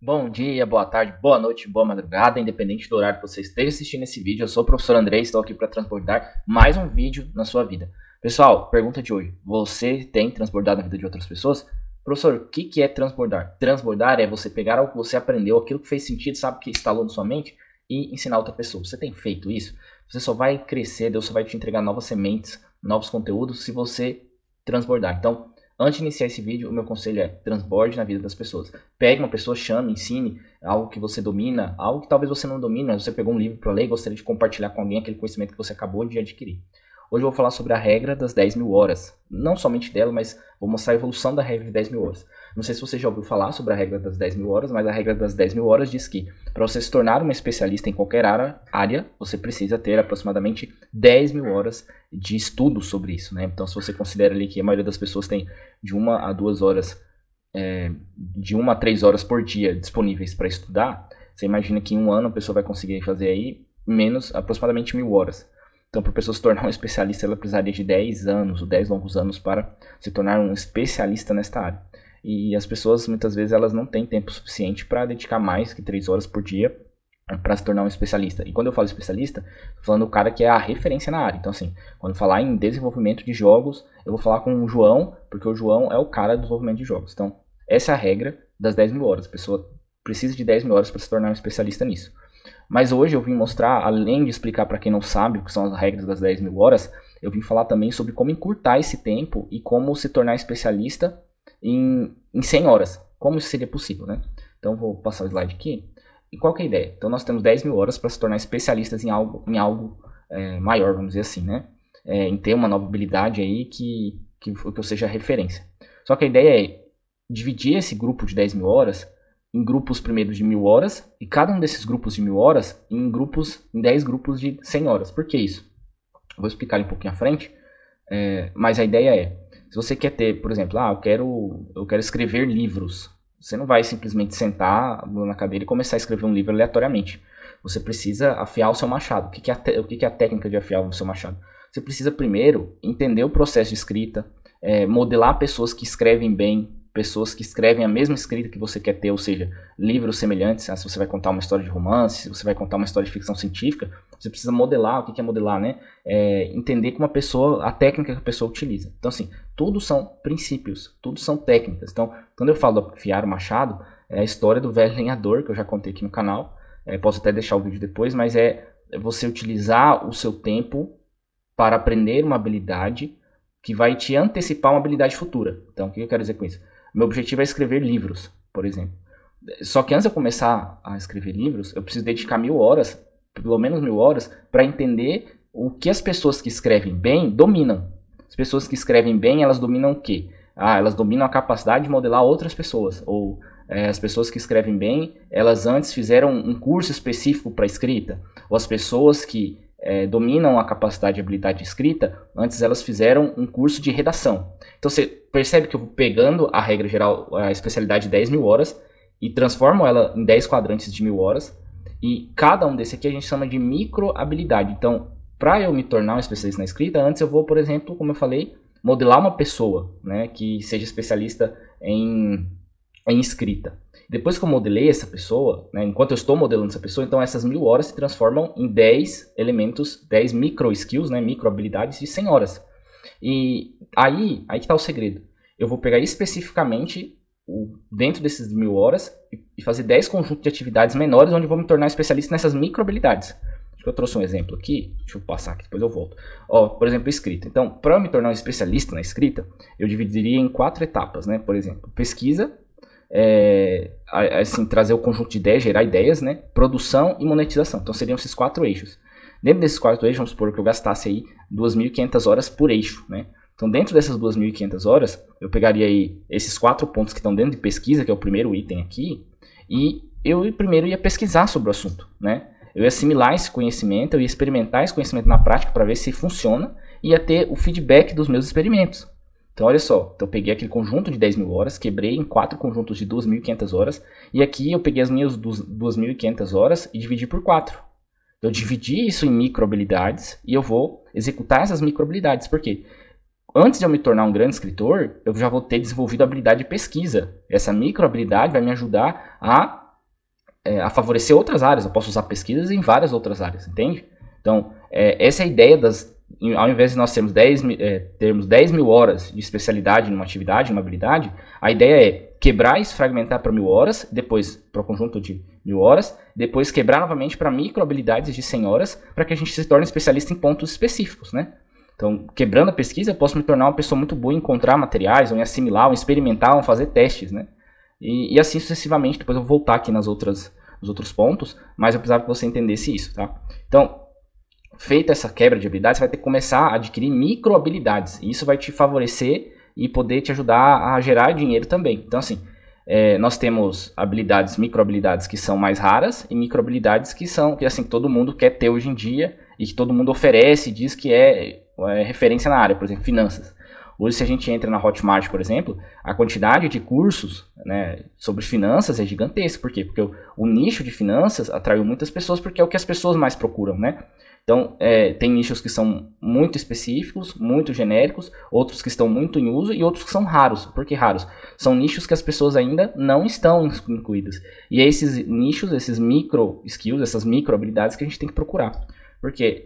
Bom dia, boa tarde, boa noite, boa madrugada, independente do horário que você esteja assistindo esse vídeo. Eu sou o professor André e estou aqui para transbordar mais um vídeo na sua vida. Pessoal, pergunta de hoje: você tem transbordado na vida de outras pessoas? Professor, o que é transbordar? Transbordar é você pegar algo que você aprendeu, aquilo que fez sentido, sabe, que instalou na sua mente e ensinar outra pessoa. Você tem feito isso? Você só vai crescer, Deus só vai te entregar novas sementes, novos conteúdos se você transbordar. Então, antes de iniciar esse vídeo, o meu conselho é: transborde na vida das pessoas. Pegue uma pessoa, chame, ensine algo que você domina, algo que talvez você não domine, mas você pegou um livro para ler e gostaria de compartilhar com alguém aquele conhecimento que você acabou de adquirir. Hoje eu vou falar sobre a regra das 10.000 horas. Não somente dela, mas vou mostrar a evolução da regra de 10.000 horas. Não sei se você já ouviu falar sobre a regra das 10.000 horas, mas a regra das 10.000 horas diz que para você se tornar um especialista em qualquer área, você precisa ter aproximadamente 10.000 horas de estudo sobre isso, né? Então, se você considera ali que a maioria das pessoas tem de 1 a 2 horas, de 1 a 3 horas por dia disponíveis para estudar, você imagina que em um ano a pessoa vai conseguir fazer aí aproximadamente 1.000 horas. Então, para a pessoa se tornar um especialista, ela precisaria de 10 anos, ou 10 longos anos para se tornar um especialista nesta área. E as pessoas, muitas vezes, elas não têm tempo suficiente para dedicar mais que 3 horas por dia para se tornar um especialista. E quando eu falo especialista, estou falando do cara que é a referência na área. Então, assim, quando falar em desenvolvimento de jogos, eu vou falar com o João, porque o João é o cara do desenvolvimento de jogos. Então, essa é a regra das 10.000 horas. A pessoa precisa de 10.000 horas para se tornar um especialista nisso. Mas hoje eu vim mostrar, além de explicar para quem não sabe o que são as regras das 10.000 horas, eu vim falar também sobre como encurtar esse tempo e como se tornar especialista em 100 horas. Como isso seria possível, né? Então vou passar o slide aqui. E qual que é a ideia? Então nós temos 10.000 horas para se tornar especialistas em algo maior, vamos dizer assim, né? Em ter uma nova habilidade aí que eu seja referência. Só que a ideia é dividir esse grupo de 10.000 horas em grupos primeiro de 1.000 horas, e cada um desses grupos de 1.000 horas em 10 grupos de 100 horas. Por que isso? Eu vou explicar um pouquinho à frente, mas a ideia é, se você quer ter, por exemplo, eu quero escrever livros, você não vai simplesmente sentar na cadeira e começar a escrever um livro aleatoriamente. Você precisa afiar o seu machado. O que é a técnica de afiar o seu machado? Você precisa primeiro entender o processo de escrita, modelar pessoas que escrevem bem, pessoas que escrevem a mesma escrita que você quer ter, ou seja, livros semelhantes. Se você vai contar uma história de romance, se você vai contar uma história de ficção científica, você precisa modelar. O que é modelar, né? Entender como a técnica que a pessoa utiliza. Então, assim, tudo são princípios, tudo são técnicas. Então, quando eu falo de afiar o machado, é a história do velho lenhador, que eu já contei aqui no canal. Posso até deixar o vídeo depois, mas é você utilizar o seu tempo para aprender uma habilidade que vai te antecipar uma habilidade futura. Então, o que eu quero dizer com isso? Meu objetivo é escrever livros, por exemplo. Só que antes de eu começar a escrever livros, eu preciso dedicar 1.000 horas, pelo menos 1.000 horas, para entender o que as pessoas que escrevem bem dominam. As pessoas que escrevem bem, elas dominam o quê? Elas dominam a capacidade de modelar outras pessoas. Ou as pessoas que escrevem bem, elas antes fizeram um curso específico para escrita. Ou as pessoas que dominam a capacidade de habilidade de escrita, antes elas fizeram um curso de redação. Então você percebe que eu vou pegando a regra geral, a especialidade de 10.000 horas, e transformo ela em 10 quadrantes de 1.000 horas, e cada um desse aqui a gente chama de micro habilidade. Então, para eu me tornar um especialista na escrita, antes eu vou, por exemplo, como eu falei, modelar uma pessoa, né, que seja especialista em escrita. Depois que eu modelei essa pessoa, né, enquanto eu estou modelando essa pessoa, então essas 1.000 horas se transformam em 10 elementos, 10 micro skills, né, micro habilidades de 100 horas. E aí que está o segredo. Eu vou pegar especificamente dentro desses 1.000 horas e fazer 10 conjuntos de atividades menores, onde eu vou me tornar especialista nessas micro habilidades. Acho que eu trouxe um exemplo aqui, deixa eu passar aqui, depois eu volto. Por exemplo, escrita. Então, para eu me tornar um especialista na escrita, eu dividiria em 4 etapas, né? Por exemplo, pesquisa, assim, trazer o conjunto de ideias, gerar ideias, né? Produção e monetização. Então seriam esses 4 eixos. Dentro desses 4 eixos, vamos supor que eu gastasse aí 2.500 horas por eixo, né? Então dentro dessas 2.500 horas, eu pegaria aí esses 4 pontos que estão dentro de pesquisa, que é o primeiro item aqui, e eu primeiro ia pesquisar sobre o assunto, né? Eu ia assimilar esse conhecimento, eu ia experimentar esse conhecimento na prática para ver se funciona, e ia ter o feedback dos meus experimentos. Então olha só, eu peguei aquele conjunto de 10.000 horas, quebrei em 4 conjuntos de 2.500 horas, e aqui eu peguei as minhas 2.500 horas e dividi por 4. Eu dividi isso em micro habilidades e eu vou executar essas micro habilidades. Por quê? Antes de eu me tornar um grande escritor, eu já vou ter desenvolvido a habilidade de pesquisa. Essa micro habilidade vai me ajudar a a favorecer outras áreas. Eu posso usar pesquisas em várias outras áreas, entende? Então, essa é a ideia ao invés de nós termos 10 mil horas de especialidade numa atividade, numa habilidade, a ideia é quebrar e fragmentar para 1000 horas, depois para o conjunto de 1000 horas, depois quebrar novamente para micro habilidades de 100 horas, para que a gente se torne especialista em pontos específicos, né? Então, quebrando a pesquisa, eu posso me tornar uma pessoa muito boa em encontrar materiais, ou em assimilar, ou em experimentar, ou em fazer testes, né? E assim sucessivamente. Depois eu vou voltar aqui nos outros pontos, mas eu precisava que você entendesse isso, tá? Então, feita essa quebra de habilidades, você vai ter que começar a adquirir micro habilidades. E isso vai te favorecer e poder te ajudar a gerar dinheiro também. Então, assim, nós temos habilidades, micro habilidades que são mais raras e micro habilidades que assim, todo mundo quer ter hoje em dia e que todo mundo oferece e diz que é referência na área, por exemplo, finanças. Hoje, se a gente entra na Hotmart, por exemplo, a quantidade de cursos, né, sobre finanças é gigantesca. Por quê? Porque o nicho de finanças atraiu muitas pessoas porque é o que as pessoas mais procuram, né? Então, tem nichos que são muito específicos, muito genéricos, outros que estão muito em uso e outros que são raros. Por que raros? São nichos que as pessoas ainda não estão incluídas. E é esses nichos, esses micro skills, essas micro habilidades que a gente tem que procurar. Porque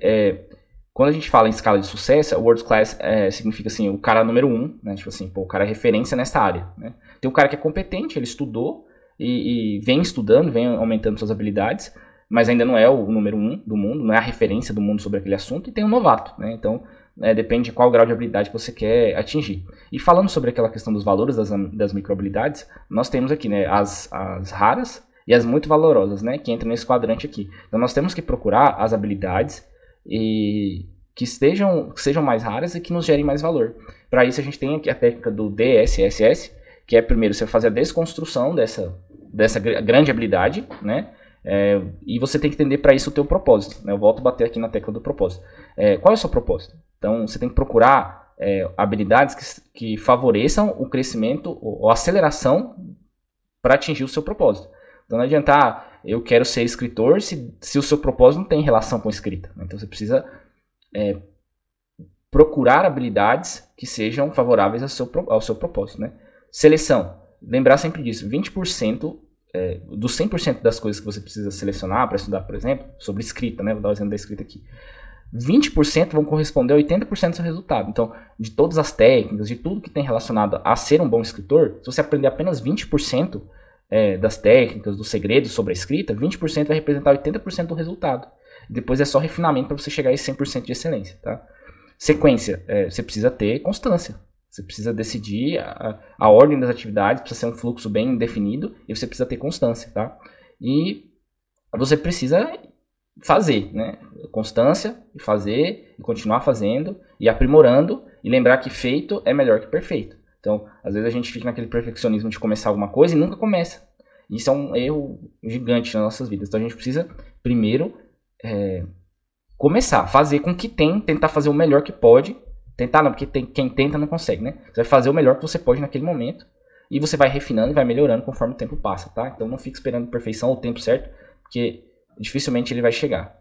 quando a gente fala em escala de sucesso, o World Class significa assim, o cara número 1, né? Tipo assim, pô, o cara é referência nessa área, né? Tem o cara que é competente, ele estudou e vem estudando, vem aumentando suas habilidades, mas ainda não é o número 1 do mundo, não é a referência do mundo sobre aquele assunto, e tem um novato, né? Então, depende de qual grau de habilidade que você quer atingir. E falando sobre aquela questão dos valores das microhabilidades, nós temos aqui, né, as raras e as muito valorosas, né, que entram nesse quadrante aqui. Então, nós temos que procurar as habilidades que sejam mais raras e que nos gerem mais valor. Para isso, a gente tem aqui a técnica do DSSS, que é primeiro você fazer a desconstrução dessa grande habilidade, né? E você tem que entender para isso o teu propósito, né? Eu volto a bater aqui na tecla do propósito. Qual é o seu propósito? Então, você tem que procurar habilidades que favoreçam o crescimento ou aceleração para atingir o seu propósito. Então, não adianta, eu quero ser escritor se o seu propósito não tem relação com escrita, né? Então, você precisa procurar habilidades que sejam favoráveis ao seu propósito, né? Seleção. Lembrar sempre disso, 20%... dos 100% das coisas que você precisa selecionar para estudar, por exemplo, sobre escrita, né? Vou dar o exemplo da escrita aqui. 20% vão corresponder a 80% do seu resultado. Então, de todas as técnicas, de tudo que tem relacionado a ser um bom escritor, se você aprender apenas 20% das técnicas, dos segredos sobre a escrita, 20% vai representar 80% do resultado. Depois é só refinamento para você chegar a esse 100% de excelência, tá? Sequência. Você precisa ter constância. Você precisa decidir a ordem das atividades, precisa ser um fluxo bem definido e você precisa ter constância, tá? E você precisa fazer, né? Constância, e fazer, e continuar fazendo, e aprimorando, e lembrar que feito é melhor que perfeito. Então, às vezes a gente fica naquele perfeccionismo de começar alguma coisa e nunca começa. Isso é um erro gigante nas nossas vidas. Então a gente precisa, primeiro, começar, fazer com o que tem, tentar fazer o melhor que pode. Tentar não, porque quem tenta não consegue, né? Você vai fazer o melhor que você pode naquele momento e você vai refinando e vai melhorando conforme o tempo passa, tá? Então não fique esperando perfeição ou o tempo certo, porque dificilmente ele vai chegar,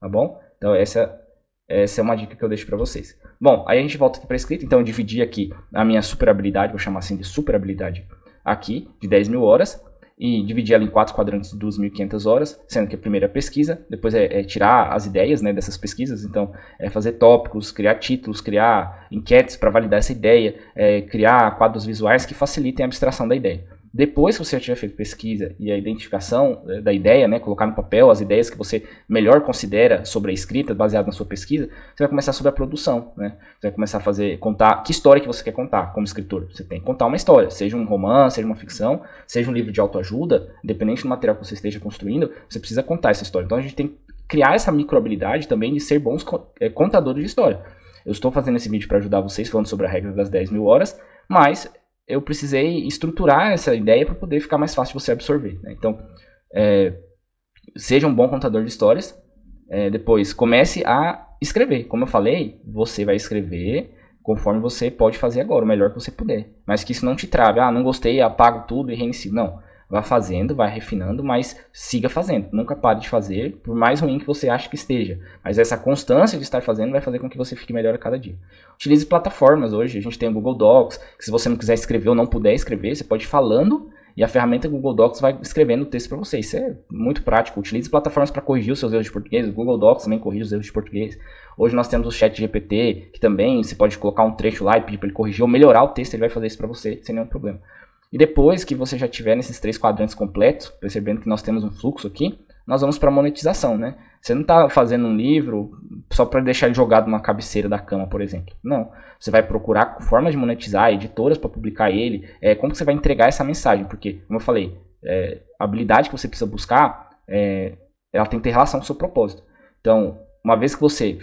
tá bom? Então essa é uma dica que eu deixo pra vocês. Bom, aí a gente volta aqui pra escrita, então eu dividi aqui a minha super habilidade, vou chamar assim de super habilidade aqui, de 10 mil horas, e dividir ela em 4 quadrantes de 2.500 horas, sendo que a primeira é pesquisa, depois é tirar as ideias, né, dessas pesquisas, então fazer tópicos, criar títulos, criar enquetes para validar essa ideia, criar quadros visuais que facilitem a abstração da ideia. Depois que você já tiver feito pesquisa e a identificação da ideia, né, colocar no papel as ideias que você melhor considera sobre a escrita, baseado na sua pesquisa, você vai começar sobre a produção, né? Você vai começar a contar que história que você quer contar como escritor. Você tem que contar uma história, seja um romance, seja uma ficção, seja um livro de autoajuda, independente do material que você esteja construindo, você precisa contar essa história. Então a gente tem que criar essa microhabilidade também de ser bons contadores de história. Eu estou fazendo esse vídeo para ajudar vocês, falando sobre a regra das 10 mil horas, mas eu precisei estruturar essa ideia para poder ficar mais fácil de você absorver, né? Então, seja um bom contador de histórias. Depois, comece a escrever. Como eu falei, você vai escrever conforme você pode fazer agora, o melhor que você puder. Mas que isso não te trave. Não gostei, apago tudo e reinicio. Não. Vá fazendo, vai refinando, mas siga fazendo. Nunca pare de fazer, por mais ruim que você ache que esteja. Mas essa constância de estar fazendo vai fazer com que você fique melhor a cada dia. Utilize plataformas hoje. A gente tem o Google Docs, que se você não quiser escrever ou não puder escrever, você pode ir falando e a ferramenta Google Docs vai escrevendo o texto para você. Isso é muito prático. Utilize plataformas para corrigir os seus erros de português. O Google Docs também corrige os erros de português. Hoje nós temos o ChatGPT, que também você pode colocar um trecho lá e pedir para ele corrigir ou melhorar o texto, ele vai fazer isso para você sem nenhum problema. E depois que você já tiver nesses 3 quadrantes completos, percebendo que nós temos um fluxo aqui, nós vamos para a monetização, né? Você não está fazendo um livro só para deixar ele jogado numa cabeceira da cama, por exemplo. Não. Você vai procurar formas de monetizar, editoras para publicar ele. Como que você vai entregar essa mensagem? Porque, como eu falei, a habilidade que você precisa buscar, ela tem que ter relação com o seu propósito. Então, uma vez que você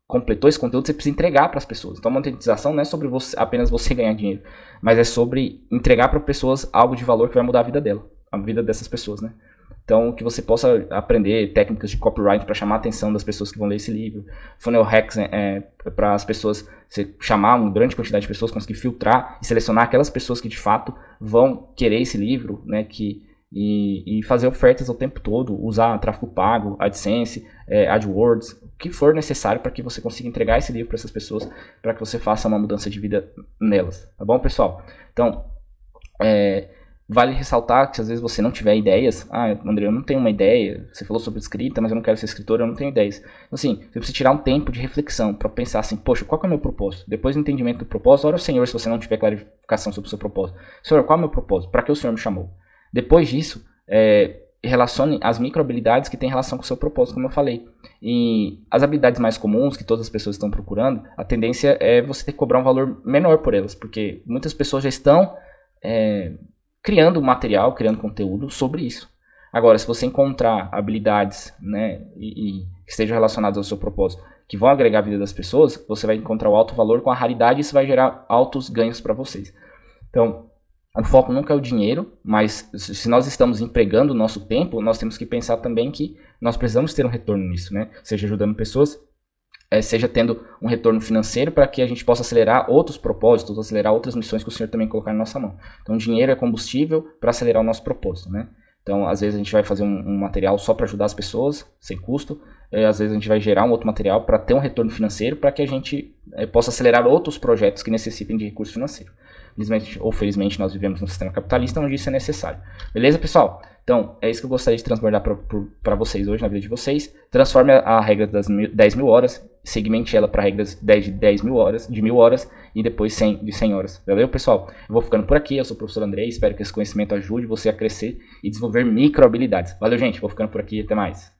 completou esse conteúdo, você precisa entregar para as pessoas. Então, a monetização não é sobre apenas você ganhar dinheiro, mas é sobre entregar para pessoas algo de valor que vai mudar a vida dela, a vida dessas pessoas, né? Então, que você possa aprender técnicas de copyright para chamar a atenção das pessoas que vão ler esse livro. Funnel hacks para as pessoas, você chamar uma grande quantidade de pessoas, conseguir filtrar e selecionar aquelas pessoas que de fato vão querer esse livro, né? E fazer ofertas o tempo todo, usar tráfego pago, AdSense, AdWords, o que for necessário para que você consiga entregar esse livro para essas pessoas, para que você faça uma mudança de vida nelas. Tá bom, pessoal? Então, vale ressaltar que às vezes você não tiver ideias. André, eu não tenho uma ideia. Você falou sobre escrita, mas eu não quero ser escritor, eu não tenho ideias. Então, assim, você precisa tirar um tempo de reflexão para pensar assim, poxa, qual que é o meu propósito? Depois do entendimento do propósito, ora o Senhor, se você não tiver clarificação sobre o seu propósito. Senhor, qual é o meu propósito? Para que o Senhor me chamou? Depois disso, relacione as microhabilidades que têm relação com o seu propósito, como eu falei. E as habilidades mais comuns que todas as pessoas estão procurando, a tendência é você ter que cobrar um valor menor por elas, porque muitas pessoas já estão criando material, criando conteúdo sobre isso. Agora, se você encontrar habilidades, né, e que estejam relacionadas ao seu propósito, que vão agregar a vida das pessoas, você vai encontrar o alto valor com a raridade e isso vai gerar altos ganhos para vocês. Então, o foco nunca é o dinheiro, mas se nós estamos empregando o nosso tempo, nós temos que pensar também que nós precisamos ter um retorno nisso, né? Seja ajudando pessoas, seja tendo um retorno financeiro para que a gente possa acelerar outros propósitos, acelerar outras missões que o Senhor também colocar na nossa mão. Então, dinheiro é combustível para acelerar o nosso propósito, né? Então, às vezes a gente vai fazer um material só para ajudar as pessoas, sem custo. Às vezes a gente vai gerar um outro material para ter um retorno financeiro para que a gente possa acelerar outros projetos que necessitem de recurso financeiro. Felizmente ou felizmente nós vivemos num sistema capitalista onde isso é necessário. Beleza, pessoal? Então, é isso que eu gostaria de transbordar para vocês hoje, na vida de vocês. Transforme a regra das 10 mil horas, segmente ela para regras de 10 mil horas, de 1000 horas e depois de 100 horas. Valeu, pessoal? Eu vou ficando por aqui, eu sou o professor André, espero que esse conhecimento ajude você a crescer e desenvolver micro habilidades. Valeu, gente, vou ficando por aqui, até mais.